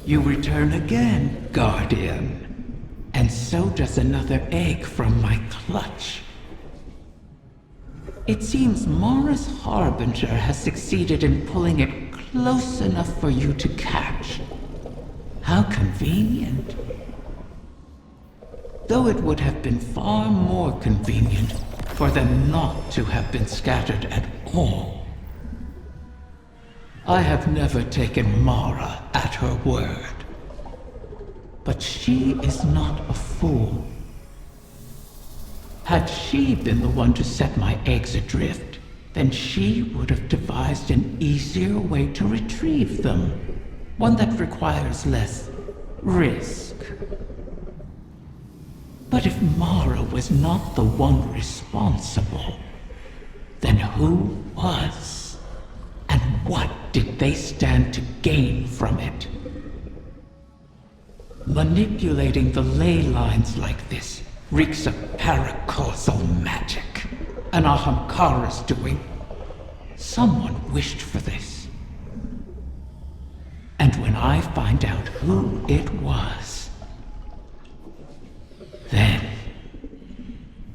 You return again, Guardian. And so does another egg from my clutch. It seems Mara's Harbinger has succeeded in pulling it close enough for you to catch. How convenient. Though it would have been far more convenient for them not to have been scattered at all. I have never taken Mara at her word. But she is not a fool. Had she been the one to set my eggs adrift, then she would have devised an easier way to retrieve them. One that requires less risk. But if Mara was not the one responsible, then who was? And what did they stand to gain from it? Manipulating the ley lines like this reeks of paracausal magic. An Ahamkara's doing. Someone wished for this. And when I find out who it was, then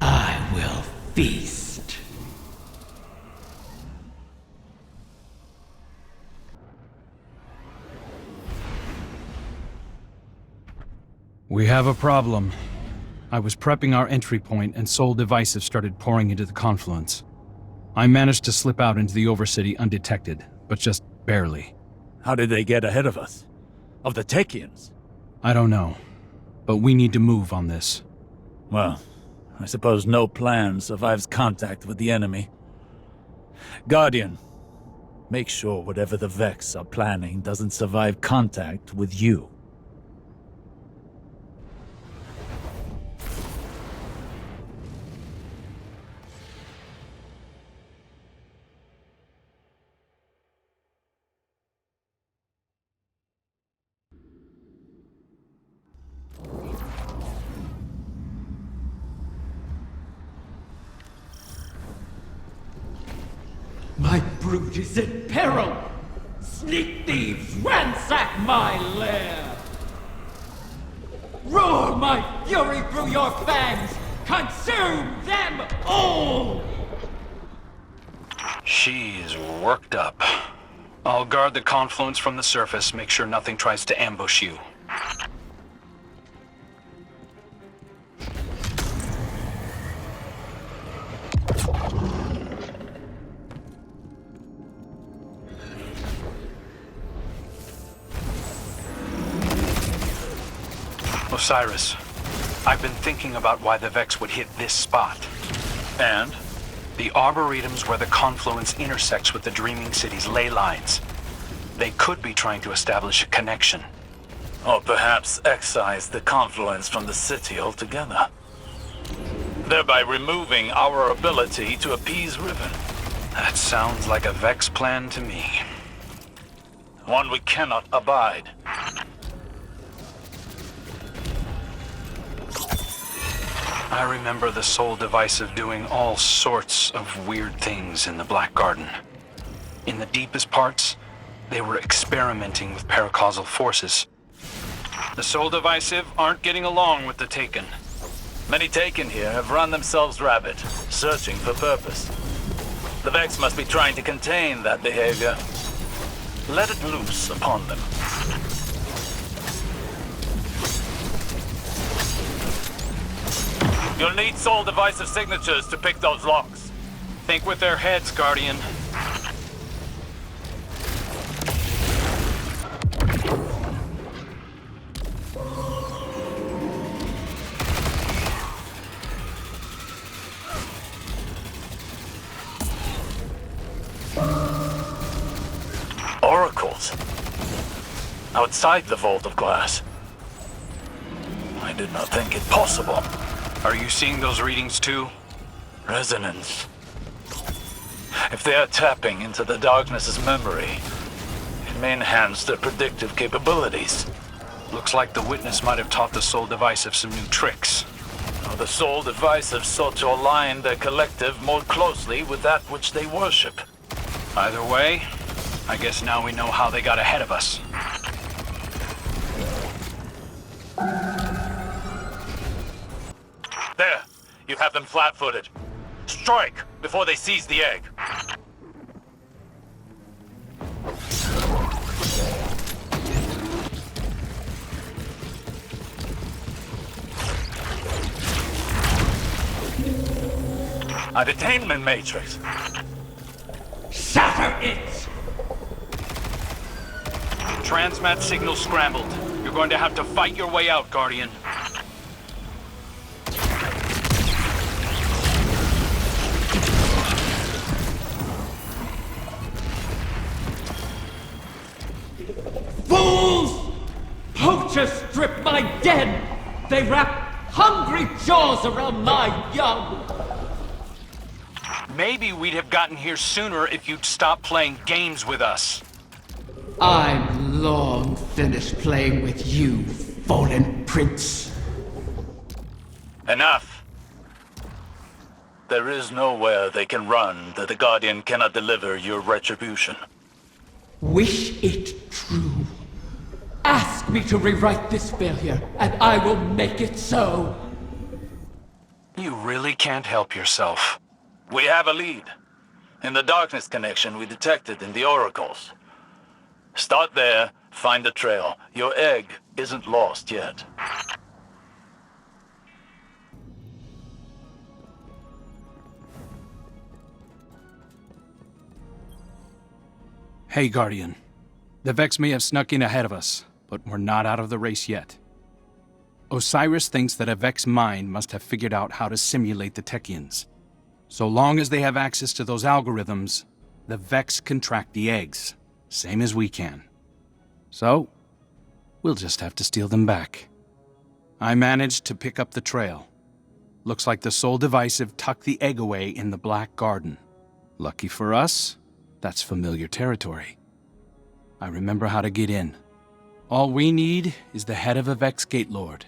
I will feast. We have a problem. I was prepping our entry point and Soul Divisive started pouring into the confluence. I managed to slip out into the Overcity undetected, but just barely. How did they get ahead of us? Of the Techians? I don't know, but we need to move on this. Well, I suppose no plan survives contact with the enemy. Guardian, make sure whatever the Vex are planning doesn't survive contact with you. My brood is in peril! Sneak thieves, ransack my lair! Roar my fury through your fangs! Consume them all! She's worked up. I'll guard the confluence from the surface, make sure nothing tries to ambush you. Osiris, I've been thinking about why the Vex would hit this spot. And? The Arboretum's where the confluence intersects with the Dreaming City's ley lines. They could be trying to establish a connection. Or perhaps excise the confluence from the city altogether. Thereby removing our ability to appease Riven. That sounds like a Vex plan to me. One we cannot abide. I remember the Soul Divisive doing all sorts of weird things in the Black Garden. In the deepest parts, they were experimenting with paracausal forces. The Soul Divisive aren't getting along with the Taken. Many Taken here have run themselves rabid, searching for purpose. The Vex must be trying to contain that behavior. Let it loose upon them. You'll need Soul Divisive signatures to pick those locks. Think with their heads, Guardian. Oracles. Outside the Vault of Glass. I did not think it possible. Are you seeing those readings too? Resonance. If they are tapping into the darkness's memory, it may enhance their predictive capabilities. Looks like the Witness might have taught the Soul Divisive some new tricks. Now, the Soul Divisive sought to align their collective more closely with that which they worship. Either way, I guess now we know how they got ahead of us. There! You have them flat-footed. Strike before they seize the egg. A detainment matrix. Shatter it! Transmat signal scrambled. You're going to have to fight your way out, Guardian. Fools! Poachers strip my dead! They wrap hungry jaws around my young! Maybe we'd have gotten here sooner if you'd stopped playing games with us. I'm long finished playing with you, fallen prince. Enough. There is nowhere they can run that the Guardian cannot deliver your retribution. Wish it true. Ask me to rewrite this failure, and I will make it so. You really can't help yourself. We have a lead. In the darkness connection we detected in the oracles. Start there, find the trail. Your egg isn't lost yet. Hey, Guardian. The Vex may have snuck in ahead of us, but we're not out of the race yet. Osiris thinks that a Vex mind must have figured out how to simulate the Techians. So long as they have access to those algorithms, the Vex can track the eggs, same as we can. So, we'll just have to steal them back. I managed to pick up the trail. Looks like the Soul Divisive tucked the egg away in the Black Garden. Lucky for us, that's familiar territory. I remember how to get in. All we need is the head of a Vex Gate Lord.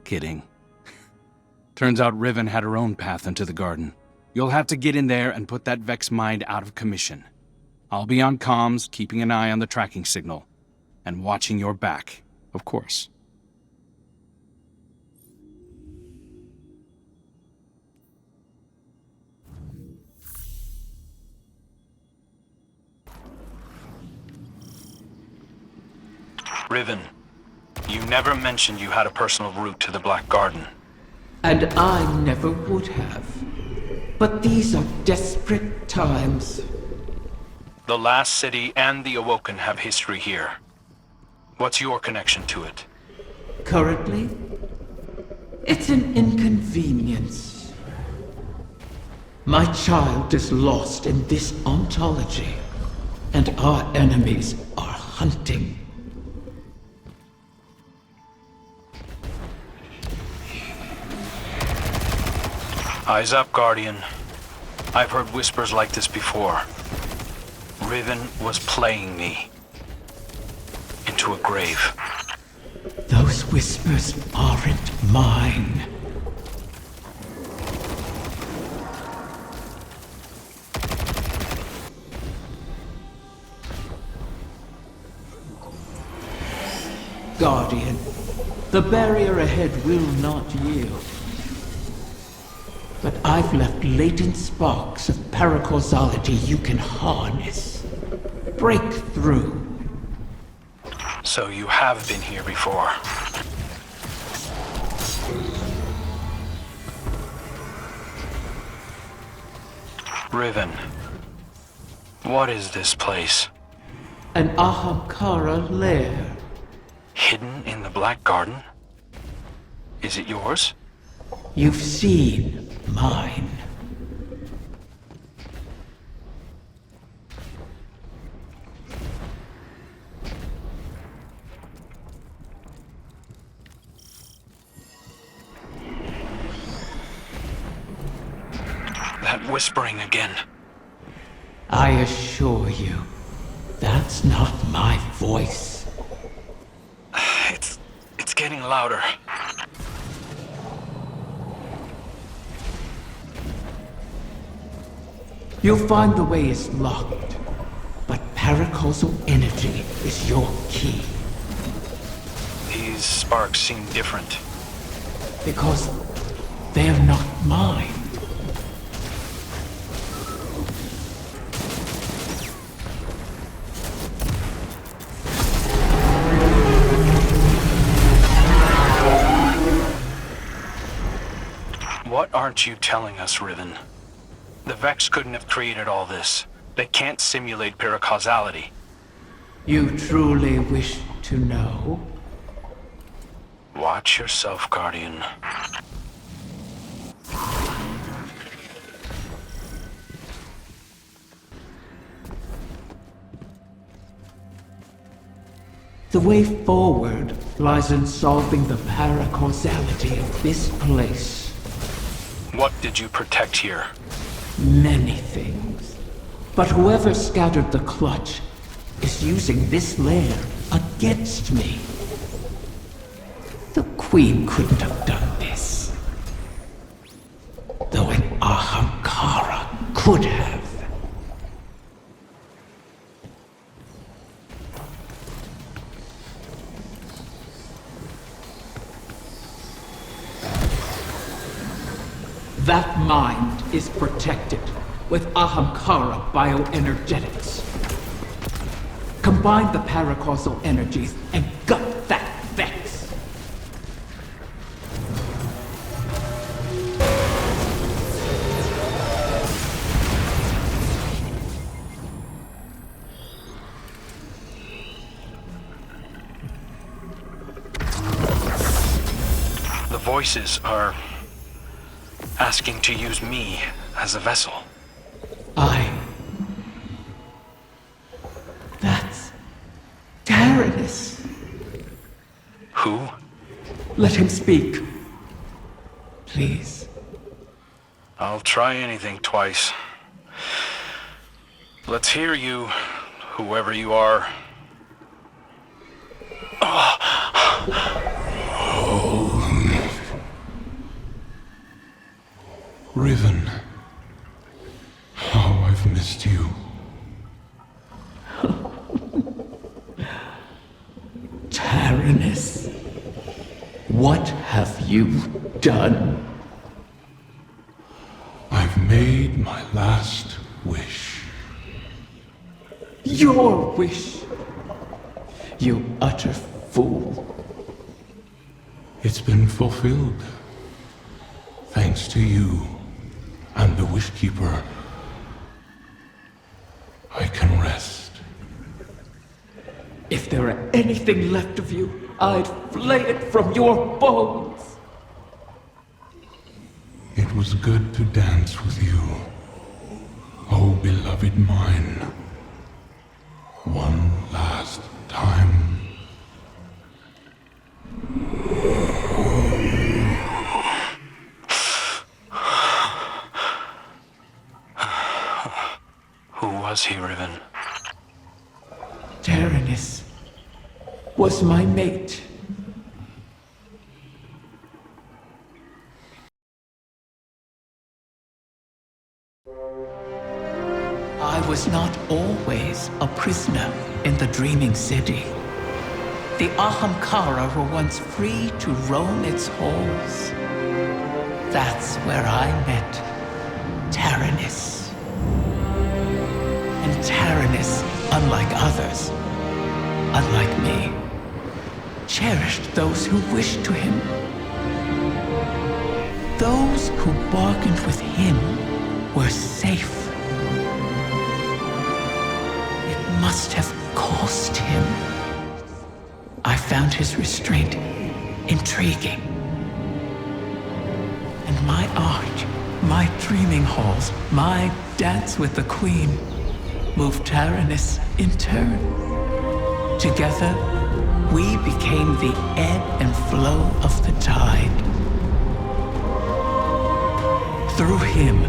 Kidding. Turns out Riven had her own path into the garden. You'll have to get in there and put that Vex mind out of commission. I'll be on comms, keeping an eye on the tracking signal. And watching your back, of course. Riven, you never mentioned you had a personal route to the Black Garden. And I never would have. But these are desperate times. The Last City and the Awoken have history here. What's your connection to it? Currently, it's an inconvenience. My child is lost in this ontology, and our enemies are hunting. Eyes up, Guardian. I've heard whispers like this before. Riven was playing me into a grave. Those whispers aren't mine. Guardian, the barrier ahead will not yield. But I've left latent sparks of paracausality you can harness. Break through. So you have been here before. Riven, what is this place? An Ahamkara lair. Hidden in the Black Garden? Is it yours? You've seen mine. That whispering again. I assure you, that's not my voice. It's getting louder. You'll find the way is locked, but paracausal energy is your key. sparks seem different? Because they're not mine. What aren't you telling us, Riven? The Vex couldn't have created all this. They can't simulate paracausality. You truly wish to know? Watch yourself, Guardian. The way forward lies in solving the paracausality of this place. What did you protect here? Many things. But whoever scattered the clutch is using this lair against me. The Queen couldn't have done this. Though an Ahamkara could have. That mind is protected with Ahamkara bioenergetics. Combine the paracausal energies and gut that Vex. The voices are asking to use me as a vessel. That's Tyrannus. Who? Let him speak. Please. I'll try anything twice. Let's hear you, whoever you are. Riven, how I've missed you. Tyrannus, what have you done? I've made my last wish. Your wish, you utter fool. It's been fulfilled. Thanks to you and the Wishkeeper, I can rest. If there were anything left of you, I'd flay it from your bones. It was good to dance with you, oh beloved mine. One last time. Who was he, Riven? Tyrannus was my mate. I was not always a prisoner in the dreaming city. The Ahamkara were once free to roam its halls. That's where I met Tyrannus. And Tyrannus, unlike others, unlike me, cherished those who wished to him. Those who bargained with him were safe. It must have cost him. I found his restraint intriguing. And my art, my dreaming halls, my dance with the Queen moved Tyrannus in turn. Together, we became the ebb and flow of the tide. Through him,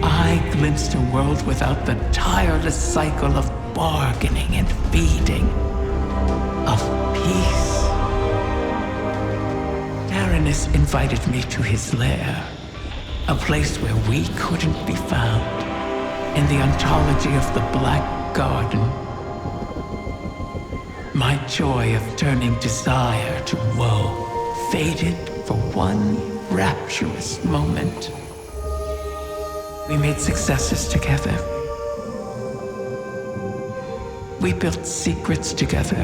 I glimpsed a world without the tireless cycle of bargaining and feeding, of peace. Tyrannus invited me to his lair, a place where we couldn't be found, in the ontology of the Black Garden. My joy of turning desire to woe faded for one rapturous moment. We made successes together. We built secrets together.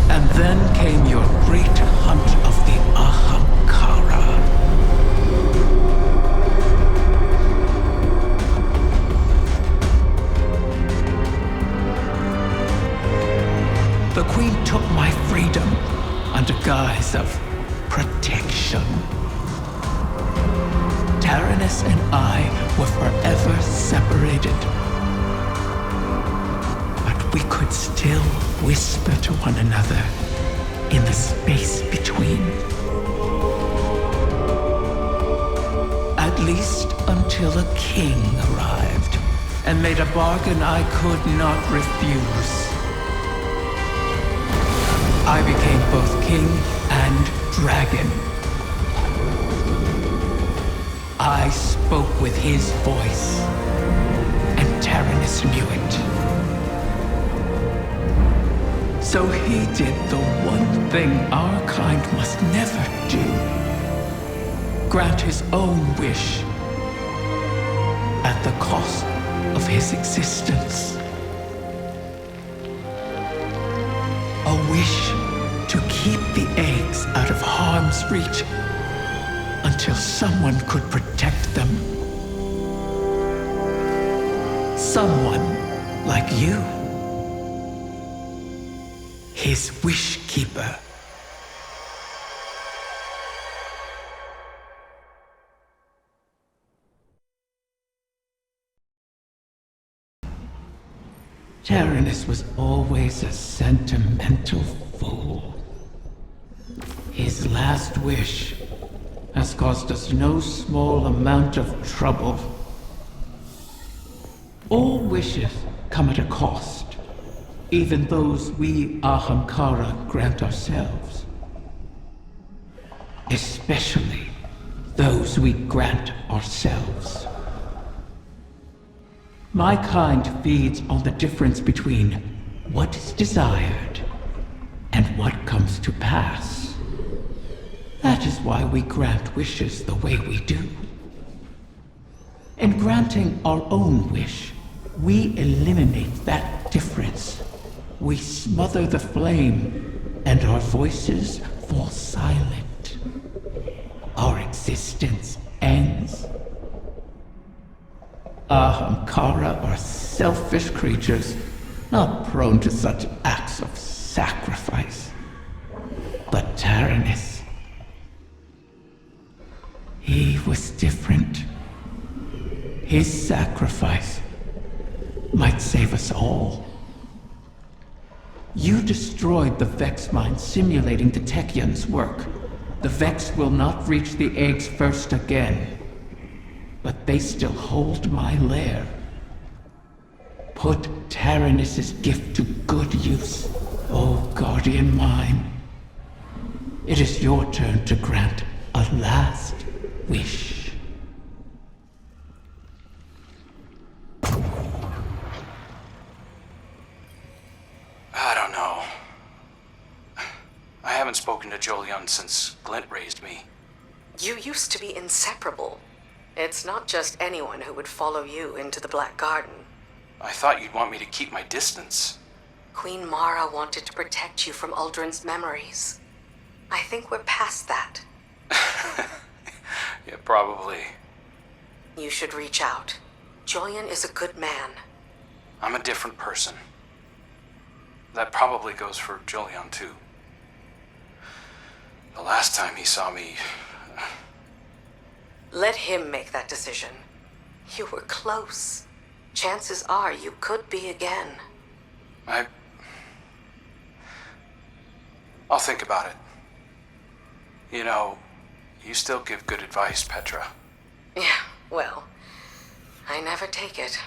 And then came your great hunt of the Ahamkara. The Queen took my freedom under guise of protection. Taranis and I were forever separated. But we could still whisper to one another in the space between. At least until a king arrived and made a bargain I could not refuse. I became both king and dragon. I spoke with his voice, and Taranis knew it. So he did the one thing our kind must never do. Grant his own wish at the cost of his existence. A wish to keep the eggs out of harm's reach until someone could protect them. Someone like you. His wish keeper. Taranis was always a sentimental fool. His last wish has caused us no small amount of trouble. All wishes come at a cost, even those we Ahamkara grant ourselves. Especially those we grant ourselves. My kind feeds on the difference between what is desired and what comes to pass. That is why we grant wishes the way we do. In granting our own wish, we eliminate that difference. We smother the flame, and our voices fall silent. Our existence ends. Ahamkara are selfish creatures, not prone to such acts of sacrifice. But Taranis, he was different. His sacrifice might save us all. You destroyed the Vex mine simulating the Techion's work. The Vex will not reach the eggs first again. But they still hold my lair. Put Taranis' gift to good use, O guardian mine. It is your turn to grant a last wish. I don't know. I haven't spoken to Jolyon since Glint raised me. You used to be inseparable. It's not just anyone who would follow you into the Black Garden. I thought you'd want me to keep my distance. Queen Mara wanted to protect you from Uldren's memories. I think we're past that. Yeah, probably. You should reach out. Jolyon is a good man. I'm a different person. That probably goes for Jolyon, too. The last time he saw me... Let him make that decision. You were close. Chances are you could be again. I'll think about it. You know, you still give good advice, Petra. Yeah, well, I never take it.